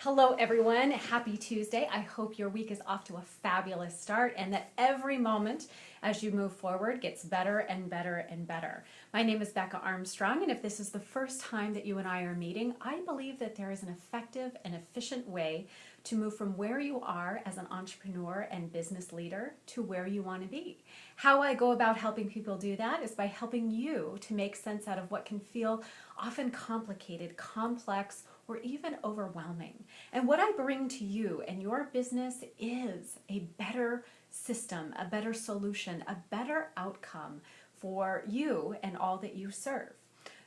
Hello, everyone. Happy Tuesday. I hope your week is off to a fabulous start and that every moment as you move forward gets better and better and better. My name is Becca Armstrong, and if this is the first time that you and I are meeting, I believe that there is an effective and efficient way to move from where you are as an entrepreneur and business leader to where you want to be. How I go about helping people do that is by helping you to make sense out of what can feel often complicated, complex, or even overwhelming. And what I bring to you and your business is a better system, a better solution, a better outcome for you and all that you serve.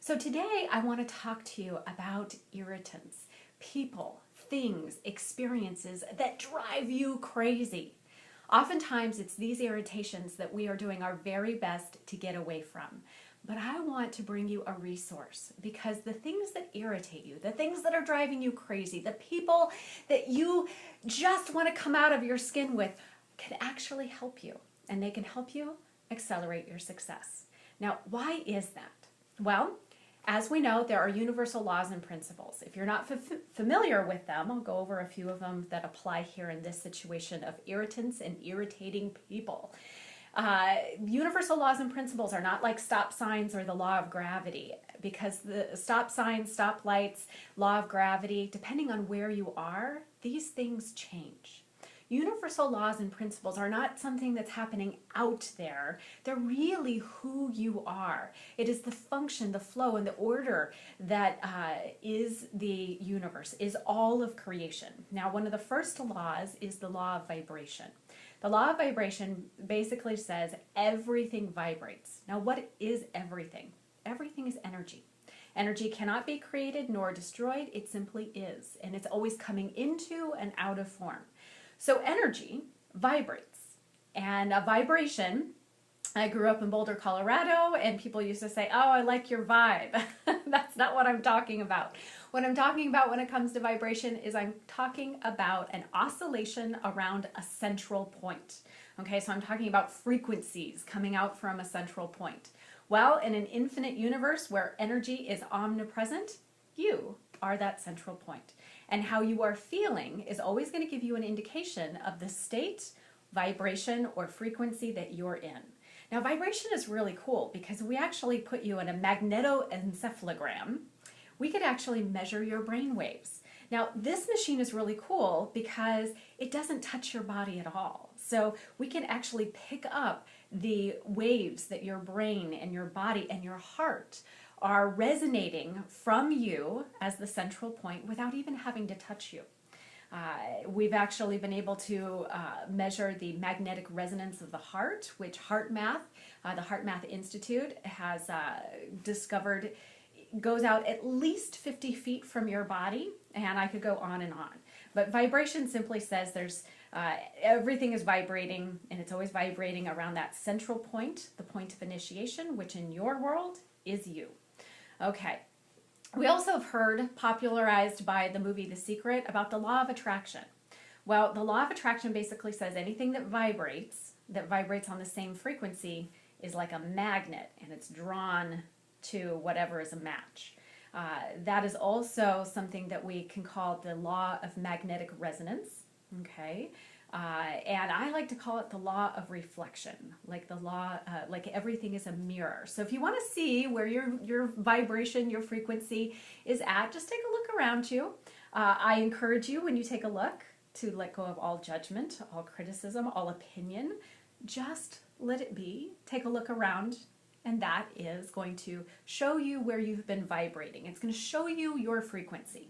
So today I want to talk to you about irritants, people, things, experiences that drive you crazy. Oftentimes it's these irritations that we are doing our very best to get away from. But I want to bring you a resource because the things that irritate you, the things that are driving you crazy, the people that you just want to come out of your skin with can actually help you, and they can help you accelerate your success. Now, why is that? Well, as we know, there are universal laws and principles. If you're not familiar with them, I'll go over a few of them that apply here in this situation of irritants and irritating people. Universal laws and principles are not like stop signs or the law of gravity, because the stop signs, stop lights, law of gravity, depending on where you are, these things change. Universal laws and principles are not something that's happening out there. They're really who you are. It is the function, the flow, and the order that is the universe, is all of creation. Now, one of the first laws is the law of vibration. The law of vibration basically says everything vibrates. Now, what is everything? Everything is energy. Energy cannot be created nor destroyed. It simply is, and it's always coming into and out of form. So energy vibrates, and a vibration, I grew up in Boulder, Colorado, and people used to say, oh, I like your vibe. That's not what I'm talking about. What I'm talking about when it comes to vibration is I'm talking about an oscillation around a central point. Okay, so I'm talking about frequencies coming out from a central point. Well, in an infinite universe where energy is omnipresent, you are that central point. And how you are feeling is always going to give you an indication of the state, vibration, or frequency that you're in. Now, vibration is really cool because we actually put you in a magnetoencephalogram. We could actually measure your brain waves. Now, this machine is really cool because it doesn't touch your body at all. So we can actually pick up the waves that your brain and your body and your heart are resonating from you as the central point without even having to touch you. We've actually been able to measure the magnetic resonance of the heart, which HeartMath, the HeartMath Institute, has discovered goes out at least 50 feet from your body, and I could go on and on. But vibration simply says there's everything is vibrating, and it's always vibrating around that central point, the point of initiation, which in your world is you. Okay. We also have heard, popularized by the movie The Secret, about the law of attraction. Well, the law of attraction basically says anything that vibrates on the same frequency is like a magnet, and it's drawn to whatever is a match. That is also something that we can call the law of magnetic resonance. Okay. And I like to call it the law of reflection, like the law, like everything is a mirror. So if you want to see where your vibration, your frequency is at, just take a look around you. I encourage you when you take a look to let go of all judgment, all criticism, all opinion. Just let it be. Take a look around, and that is going to show you where you've been vibrating. It's going to show you your frequency.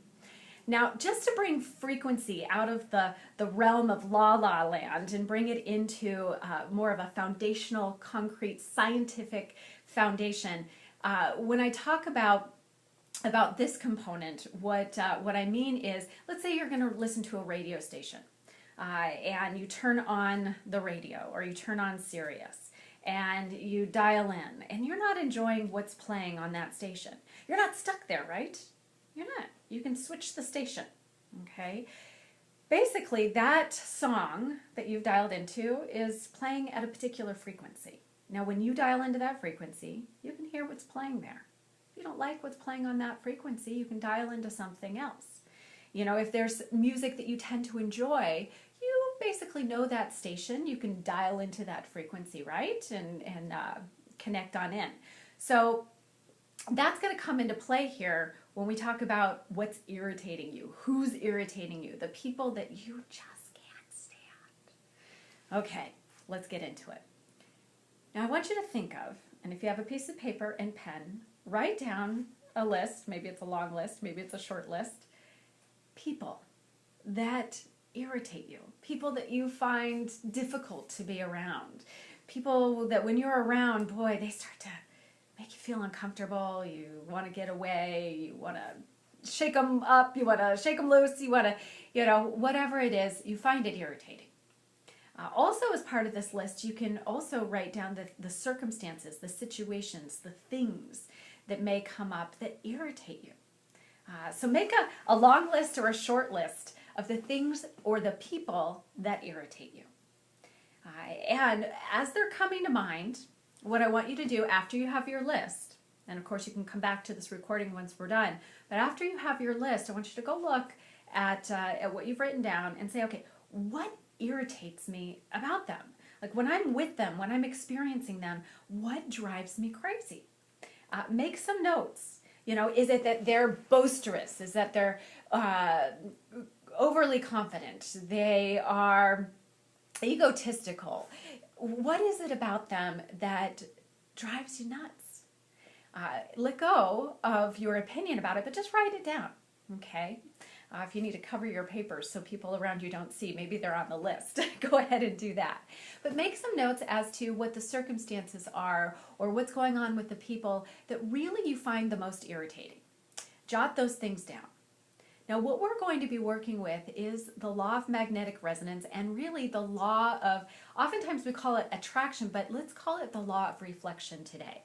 Now, just to bring frequency out of the realm of la-la land and bring it into more of a foundational, concrete, scientific foundation, when I talk about this component, what I mean is, let's say you're going to listen to a radio station, and you turn on the radio, or you turn on Sirius, and you dial in, and you're not enjoying what's playing on that station. You're not stuck there, right? You're not. You can switch the station, okay? Basically, that song that you've dialed into is playing at a particular frequency. Now, when you dial into that frequency, you can hear what's playing there. If you don't like what's playing on that frequency, you can dial into something else. You know, if there's music that you tend to enjoy, you basically know that station. You can dial into that frequency, right? And connect on in. So that's going to come into play here when we talk about what's irritating you, who's irritating you, the people that you just can't stand. Okay, let's get into it. Now I want you to think of, and if you have a piece of paper and pen, write down a list. Maybe it's a long list, maybe it's a short list. People that irritate you, people that you find difficult to be around, people that when you're around, boy, they start to make you feel uncomfortable. You want to get away, you want to shake them up, you want to shake them loose, you want to, you know, whatever it is, you find it irritating. Also, as part of this list, you can also write down the circumstances, the situations, the things that may come up that irritate you. So make a long list or a short list of the things or the people that irritate you. And as they're coming to mind, what I want you to do after you have your list, and of course you can come back to this recording once we're done, but after you have your list, I want you to go look at what you've written down and say, okay, what irritates me about them? Like when I'm with them, when I'm experiencing them, what drives me crazy? Make some notes. You know, is it that they're boisterous? Is that they're overly confident? They are egotistical? What is it about them that drives you nuts? Let go of your opinion about it, but just write it down, okay? If you need to cover your papers so people around you don't see, maybe they're on the list, go ahead and do that. But make some notes as to what the circumstances are or what's going on with the people that really you find the most irritating. Jot those things down. Now, what we're going to be working with is the law of magnetic resonance and really the law of, oftentimes we call it attraction, but let's call it the law of reflection today.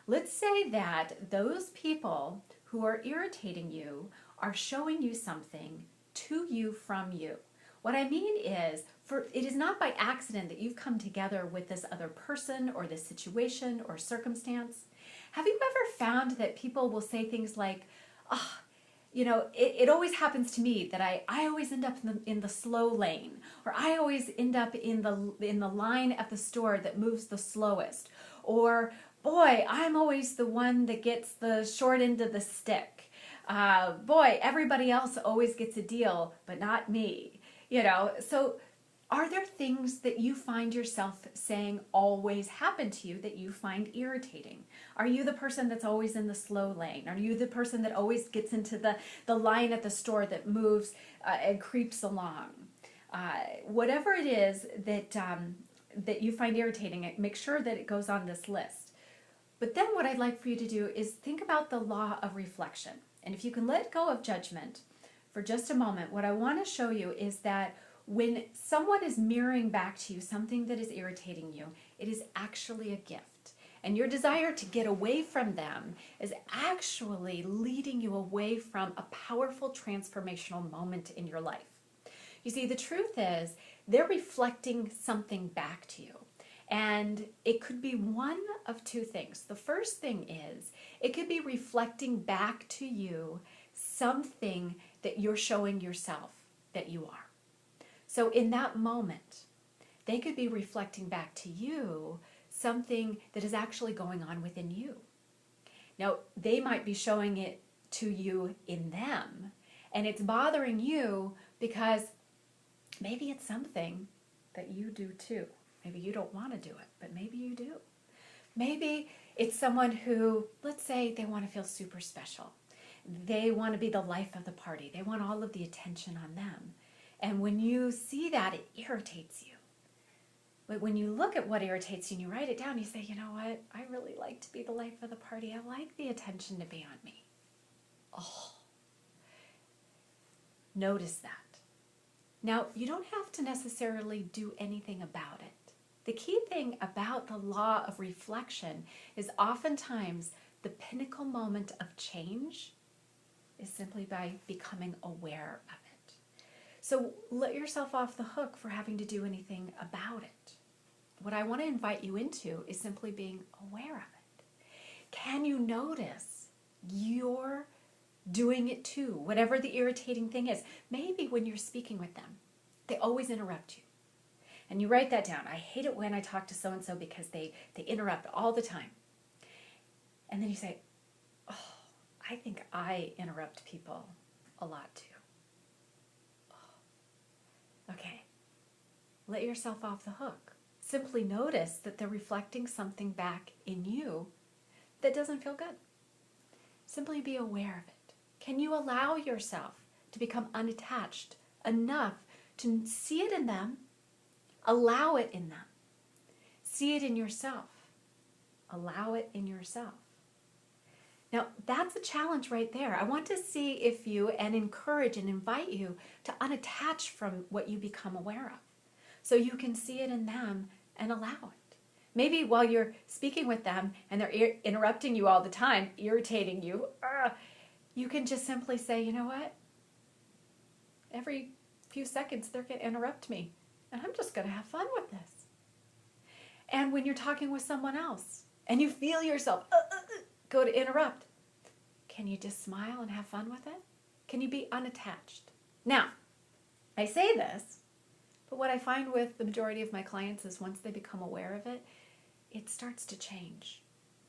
Let's say that those people who are irritating you are showing you something to you from you. What I mean is, it is not by accident that you've come together with this other person or this situation or circumstance. Have you ever found that people will say things like, oh, you know, it always happens to me that I always end up in the slow lane, or I always end up in the line at the store that moves the slowest, or boy, I'm always the one that gets the short end of the stick. Boy, everybody else always gets a deal, but not me. You know, so are there things that you find yourself saying always happen to you that you find irritating? Are you the person that's always in the slow lane? Are you the person that always gets into the line at the store that moves and creeps along? Whatever it is that you find irritating, make sure that it goes on this list. But then what I'd like for you to do is think about the law of reflection. And if you can let go of judgment for just a moment, what I want to show you is that when someone is mirroring back to you something that is irritating you, it is actually a gift. And your desire to get away from them is actually leading you away from a powerful transformational moment in your life. You see, the truth is they're reflecting something back to you. And it could be one of two things. The first thing is it could be reflecting back to you something that you're showing yourself that you are. So in that moment, they could be reflecting back to you something that is actually going on within you. Now, they might be showing it to you in them, and it's bothering you because maybe it's something that you do too. Maybe you don't want to do it, but maybe you do. Maybe it's someone who, let's say they want to feel super special. They want to be the life of the party. They want all of the attention on them. And when you see that, it irritates you. But when you look at what irritates you and you write it down, you say, you know what? I really like to be the life of the party. I like the attention to be on me. Oh. Notice that. Now, you don't have to necessarily do anything about it. The key thing about the law of reflection is oftentimes the pinnacle moment of change is simply by becoming aware of it. So let yourself off the hook for having to do anything about it. What I want to invite you into is simply being aware of it. Can you notice your doing it too, whatever the irritating thing is. Maybe when you're speaking with them, they always interrupt you. And you write that down. I hate it when I talk to so-and-so because they interrupt all the time. And then you say, oh, I think I interrupt people a lot too. Oh. Okay, let yourself off the hook. Simply notice that they're reflecting something back in you that doesn't feel good. Simply be aware of it. Can you allow yourself to become unattached enough to see it in them, allow it in them, see it in yourself, allow it in yourself? Now, that's a challenge right there. I want to see if you, and encourage and invite you to unattach from what you become aware of, so you can see it in them and allow it. Maybe while you're speaking with them and they're interrupting you all the time, irritating you, you can just simply say, you know what? Every few seconds they're going to interrupt me, and I'm just going to have fun with this. And when you're talking with someone else and you feel yourself go to interrupt, can you just smile and have fun with it? Can you be unattached? Now, I say this, but what I find with the majority of my clients is once they become aware of it, it starts to change.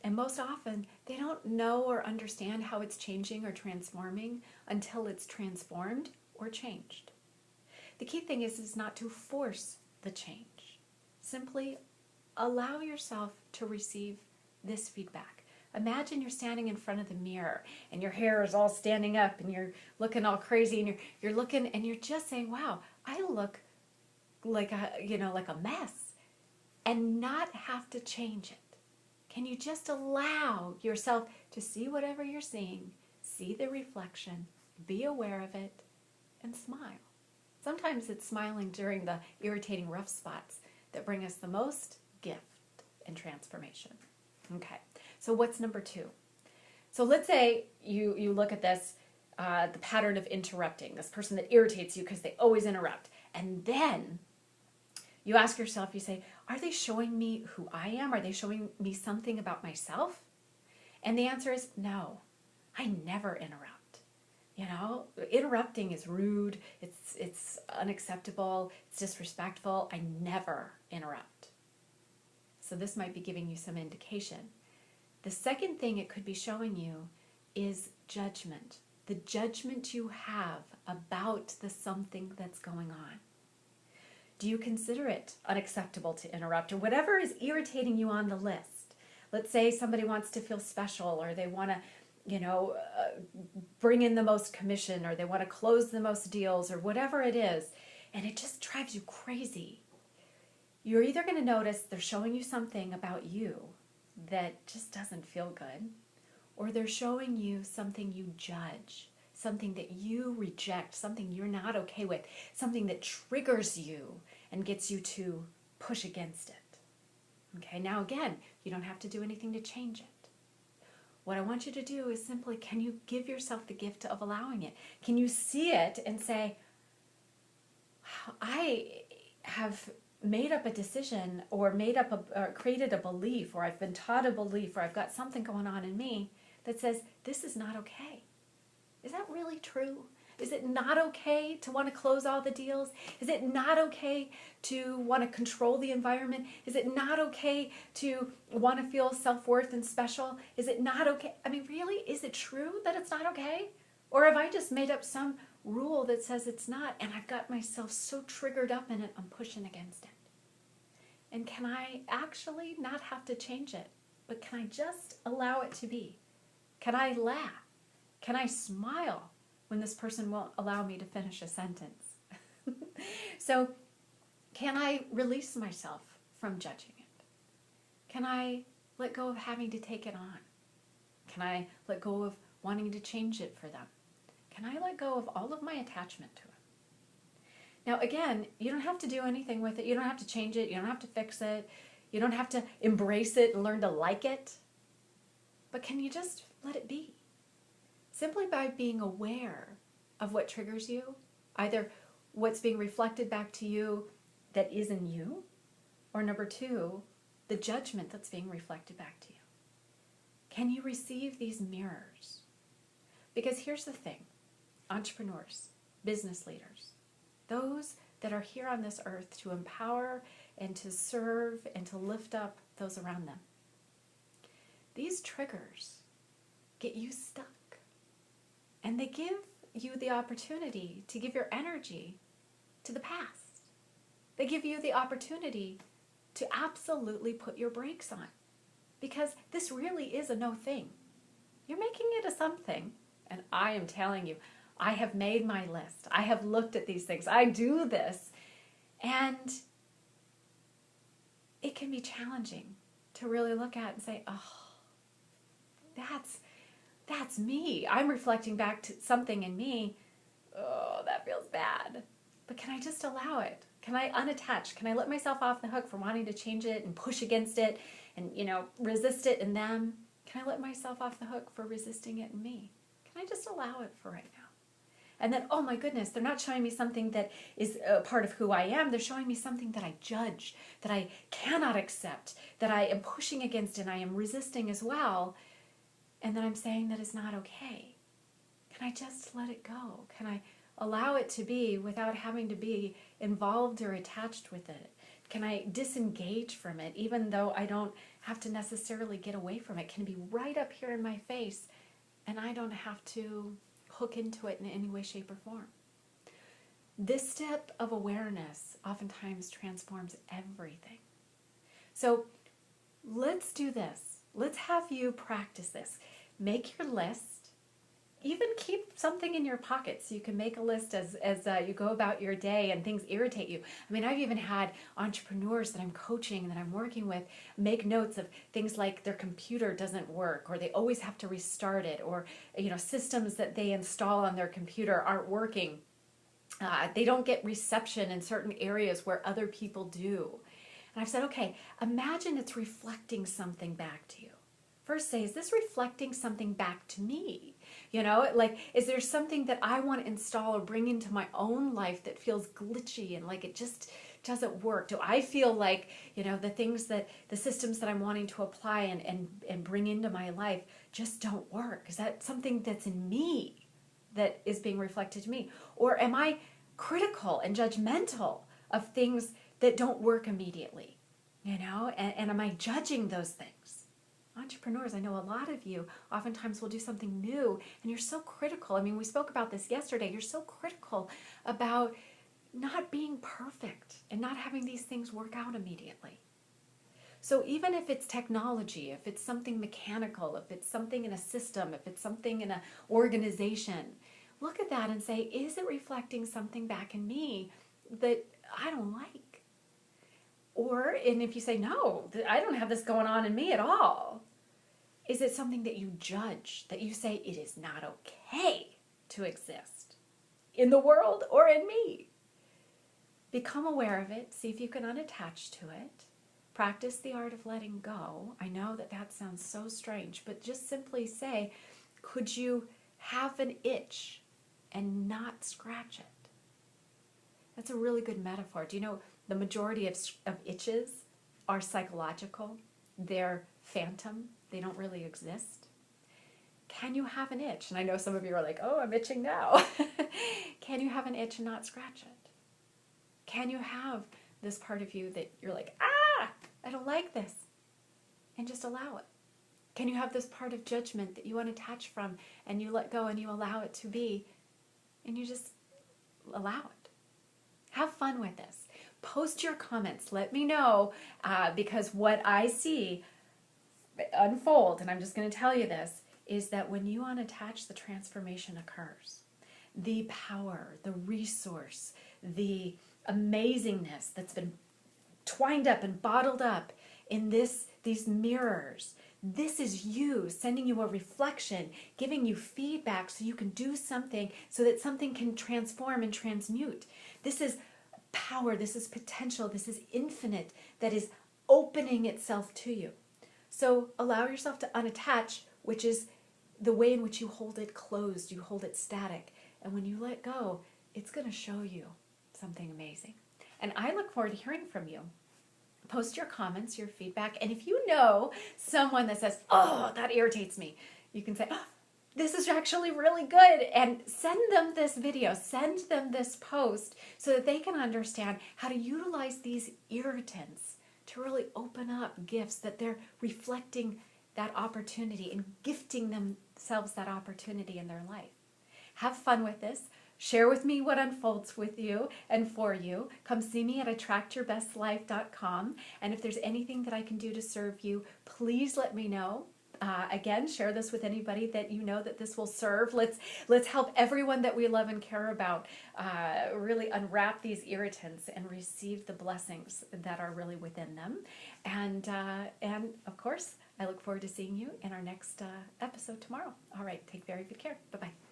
And most often, they don't know or understand how it's changing or transforming until it's transformed or changed. The key thing is not to force the change. Simply allow yourself to receive this feedback. Imagine you're standing in front of the mirror and your hair is all standing up and you're looking all crazy and you're looking and you're just saying, wow, I look like a mess, and not have to change it. Can you just allow yourself to see whatever you're seeing, see the reflection, be aware of it, and smile? Sometimes it's smiling during the irritating rough spots that bring us the most gift and transformation. Okay, so what's number 2? So let's say you look at this, the pattern of interrupting, this person that irritates you because they always interrupt. And then you ask yourself, you say, are they showing me who I am? Are they showing me something about myself? And the answer is no, I never interrupt. You know, interrupting is rude, it's unacceptable, it's disrespectful. I never interrupt. So this might be giving you some indication. The second thing it could be showing you is judgment. The judgment you have about the something that's going on. Do you consider it unacceptable to interrupt, or whatever is irritating you on the list? Let's say somebody wants to feel special, or they want to, bring in the most commission, or they want to close the most deals, or whatever it is, and it just drives you crazy. You're either going to notice they're showing you something about you that just doesn't feel good, or they're showing you something you judge, something that you reject, something you're not okay with, something that triggers you and gets you to push against it. Okay, now again, you don't have to do anything to change it. What I want you to do is simply, can you give yourself the gift of allowing it? Can you see it and say, I have made up a decision, or created a belief, or I've been taught a belief, or I've got something going on in me that says this is not okay. Is that really true? Is it not okay to want to close all the deals? Is it not okay to want to control the environment? Is it not okay to want to feel self-worth and special? Is it not okay? I mean, really, is it true that it's not okay? Or have I just made up some rule that says it's not, and I've got myself so triggered up in it, I'm pushing against it? And can I actually not have to change it, but can I just allow it to be? Can I laugh? Can I smile when this person won't allow me to finish a sentence? So can I release myself from judging it? Can I let go of having to take it on? Can I let go of wanting to change it for them? Can I let go of all of my attachment to it? Now again, you don't have to do anything with it. You don't have to change it. You don't have to fix it. You don't have to embrace it and learn to like it. But can you just let it be? Simply by being aware of what triggers you, either what's being reflected back to you that isn't you, or number 2, the judgment that's being reflected back to you. Can you receive these mirrors? Because here's the thing, entrepreneurs, business leaders, those that are here on this earth to empower and to serve and to lift up those around them. These triggers get you stuck, and they give you the opportunity to give your energy to the past. They give you the opportunity to absolutely put your brakes on, because this really is a no thing. You're making it a something, and I am telling you, I have made my list. I have looked at these things. I do this, and it can be challenging to really look at and say, oh, that's me. I'm reflecting back to something in me. Oh, that feels bad. But can I just allow it? Can I unattach? Can I let myself off the hook from wanting to change it and push against it and, resist it in them? Can I let myself off the hook for resisting it in me? Can I just allow it for right now? And then, oh my goodness, they're not showing me something that is a part of who I am. They're showing me something that I judge, that I cannot accept, that I am pushing against and I am resisting as well. And then I'm saying that is not okay. Can I just let it go? Can I allow it to be without having to be involved or attached with it? Can I disengage from it even though I don't have to necessarily get away from it? Can it be right up here in my face and I don't have to hook into it in any way, shape, or form? This step of awareness oftentimes transforms everything. So let's do this. Let's have you practice this. Make your list. Even keep something in your pocket so you can make a list as you go about your day and things irritate you. I mean, I've even had entrepreneurs that I'm coaching and that I'm working with make notes of things like their computer doesn't work, or they always have to restart it, or systems that they install on their computer aren't working. They don't get reception in certain areas where other people do. And I've said, okay, imagine it's reflecting something back to you. First say, is this reflecting something back to me? Is there something that I want to install or bring into my own life that feels glitchy and like it just doesn't work? Do I feel like, the systems that I'm wanting to apply and bring into my life just don't work? Is that something that's in me that is being reflected to me? Or am I critical and judgmental of things that don't work immediately? And am I judging those things? Entrepreneurs, I know a lot of you oftentimes will do something new and you're so critical. I mean, we spoke about this yesterday. You're so critical about not being perfect and not having these things work out immediately. So even if it's technology, if it's something mechanical, if it's something in a system, if it's something in an organization, look at that and say, is it reflecting something back in me that I don't like? And if you say, no, I don't have this going on in me at all, is it something that you judge, that you say it is not okay to exist in the world or in me? Become aware of it. See if you can unattach to it. Practice the art of letting go. I know that sounds so strange, but just simply say, could you have an itch and not scratch it? That's a really good metaphor. Do you know the majority of itches are psychological? They're phantom. They don't really exist. Can you have an itch? And I know some of you are like, oh, I'm itching now. Can you have an itch and not scratch it? Can you have this part of you that you're like, I don't like this, and just allow it? Can you have this part of judgment that you unattach from and you let go and you allow it to be, and you just allow it? Have fun with this. Post your comments. Let me know, because what I see unfold, and I'm just going to tell you this, is that when you unattach, the transformation occurs. The power, the resource, the amazingness that's been twined up and bottled up in these mirrors. This is you sending you a reflection, giving you feedback so you can do something, so that something can transform and transmute. This is power, this is potential, this is infinite that is opening itself to you. So allow yourself to unattach, which is the way in which you hold it closed, you hold it static. And when you let go, it's going to show you something amazing. And I look forward to hearing from you. Post your comments, your feedback. And if you know someone that says, oh, that irritates me, you can say, oh, this is actually really good. And send them this video, send them this post so that they can understand how to utilize these irritants to really open up gifts, that they're reflecting that opportunity and gifting themselves that opportunity in their life. Have fun with this. Share with me what unfolds with you and for you. Come see me at attractyourbestlife.com. And if there's anything that I can do to serve you, please let me know. Again, share this with anybody that you know that this will serve. Let's help everyone that we love and care about really unwrap these irritants and receive the blessings that are really within them. And of course, I look forward to seeing you in our next episode tomorrow. All right, take very good care. Bye-bye.